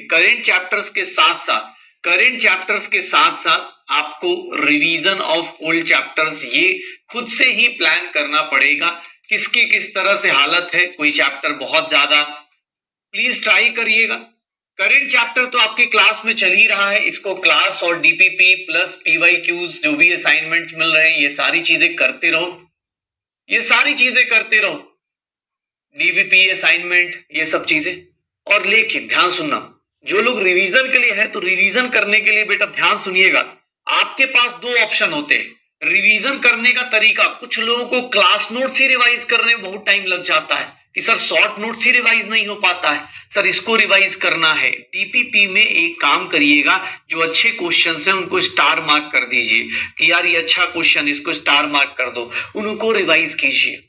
Current chapters के साथ साथ आपको रिवीजन ऑफ ओल्ड चैप्टर्स ये खुद से ही प्लान करना पड़ेगा। किसकी किस तरह से हालत है, कोई चैप्टर बहुत ज्यादा, प्लीज ट्राई करिएगा। करेंट चैप्टर तो आपकी क्लास में चल ही रहा है, इसको क्लास और डीपीपी प्लस पीवाईक्यूज जो भी असाइनमेंट्स मिल रहे हैं ये सारी चीजें करते रहो, डीपीपी असाइनमेंट ये सब चीजें। और लेकिन ध्यान सुनना, जो लोग रिवीजन के लिए है तो रिवीजन करने के लिए बेटा ध्यान सुनिएगा, आपके पास दो ऑप्शन होते हैं रिवीजन करने का तरीका। कुछ लोगों को क्लास नोट से रिवाइज करने में बहुत टाइम लग जाता है कि सर शॉर्ट नोट से रिवाइज नहीं हो पाता है, सर इसको रिवाइज करना है। डीपीपी में एक काम करिएगा, जो अच्छे क्वेश्चन हैं उनको स्टार मार्क कर दीजिए कि यार ये अच्छा क्वेश्चन, इसको स्टार मार्क कर दो, उनको रिवाइज कीजिए।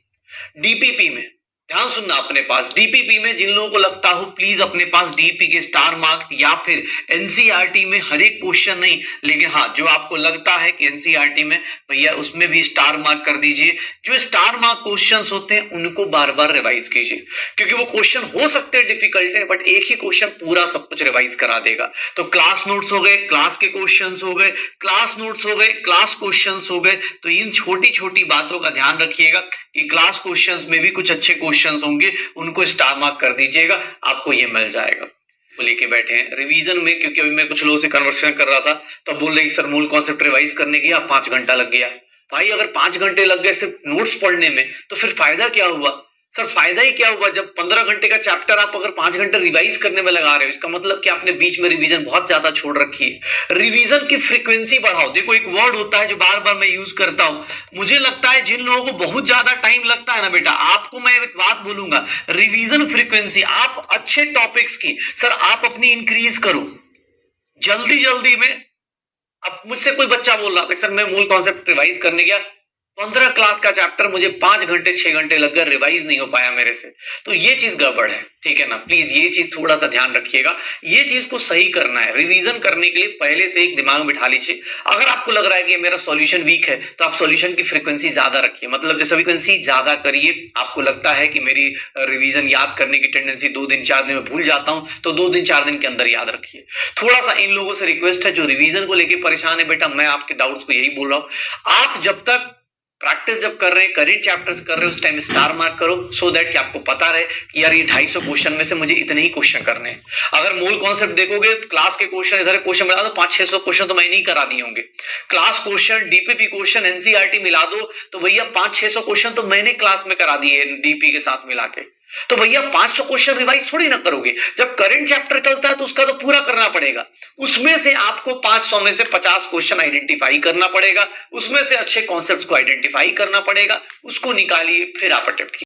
डीपीपी में ध्यान सुनना, अपने पास डीपीपी में जिन लोगों को लगता हो प्लीज अपने पास डीपी के स्टार मार्क या फिर एनसीईआरटी में हर एक क्वेश्चन नहीं, लेकिन हाँ जो आपको लगता है कि एनसीईआरटी में भैया उसमें भी स्टार मार्क कर दीजिए। जो स्टार मार्क क्वेश्चंस होते हैं उनको बार बार रिवाइज कीजिए, क्योंकि वो क्वेश्चन हो सकते हैं डिफिकल्ट है बट एक ही क्वेश्चन पूरा सब कुछ रिवाइज करा देगा। तो क्लास नोट्स हो गए, क्लास के क्वेश्चन हो गए, क्लास नोट्स हो गए, क्लास क्वेश्चन हो गए। तो इन छोटी छोटी बातों का ध्यान रखिएगा कि क्लास क्वेश्चंस में भी कुछ अच्छे क्वेश्चंस होंगे, उनको स्टार मार्क कर दीजिएगा, आपको ये मिल जाएगा। वो लेके बैठे हैं रिवीजन में, क्योंकि अभी मैं कुछ लोगों से कन्वर्सेशन कर रहा था तो बोल रहे कि सर मूल कॉन्सेप्ट रिवाइज करने गया 5 घंटा लग गया। भाई अगर 5 घंटे लग गए सिर्फ नोट्स पढ़ने में तो फिर फायदा क्या हुआ? सर फायदा ही क्या हुआ जब 15 घंटे का चैप्टर आप अगर 5 घंटे रिवाइज करने में लगा रहे हो, इसका मतलब कि आपने बीच में रिवीजन बहुत ज्यादा छोड़ रखी है। रिवीजन की फ्रीक्वेंसी बढ़ाओ। देखो एक वर्ड होता है जो बार बार मैं यूज करता हूं, मुझे लगता है जिन लोगों को बहुत ज्यादा टाइम लगता है ना बेटा, आपको मैं एक बात बोलूंगा, रिवीजन फ्रीक्वेंसी आप अच्छे टॉपिक्स की सर आप अपनी इंक्रीज करो जल्दी जल्दी में। अब मुझसे कोई बच्चा बोल रहा था सर मैं मूल कॉन्सेप्ट रिवाइज करने गया, 15 क्लास का चैप्टर मुझे 5 घंटे 6 घंटे लग गए, रिवाइज नहीं हो पाया मेरे से। तो ये चीज गड़बड़ है, ठीक है ना। प्लीज ये चीज थोड़ा सा ध्यान रखिएगा, ये चीज को सही करना है। रिवीजन करने के लिए पहले से एक दिमाग में बिठा लीजिए। अगर आपको लग रहा है कि मेरा सॉल्यूशन वीक है तो आप सॉल्यूशन की फ्रीक्वेंसी ज्यादा रखिए, मतलब जैसे फ्रीक्वेंसी ज्यादा करिए। आपको लगता है कि मेरी रिवीजन याद करने की टेंडेंसी 2 दिन 4 दिन में भूल जाता हूं, तो 2 दिन 4 दिन के अंदर याद रखिए। थोड़ा सा इन लोगों से रिक्वेस्ट है जो रिवीजन को लेकर परेशान है, बेटा मैं आपके डाउट्स को यही बोल रहा हूं, आप जब तक प्रैक्टिस जब कर रहे हैं, करेंट चैप्टर्स कर रहे हैं, उस टाइम स्टार मार्क करो, सो दैट कि आपको पता रहे कि यार ये 250 क्वेश्चन में से मुझे इतने ही क्वेश्चन करने हैं। अगर मूल कॉन्सेप्ट देखोगे क्लास के क्वेश्चन इधर क्वेश्चन मिला दो 500-600 क्वेश्चन तो मैंने ही करा दिए होंगे। Class question DPP question NCERT मिला दो तो भैया 500-600 क्वेश्चन तो मैंने क्लास में करा दिए डीपी के साथ मिला के। तो भैया 500 क्वेश्चन रिवाइज थोड़ी ना करोगे, जब करंट चैप्टर चलता है तो उसका तो पूरा करना पड़ेगा। उसमें से आपको 500 में से 50 क्वेश्चन आइडेंटिफाई करना पड़ेगा, उसमें से अच्छे कॉन्सेप्ट्स को आइडेंटिफाई करना पड़ेगा, उसको निकालिए फिर आप अटेम्प्ट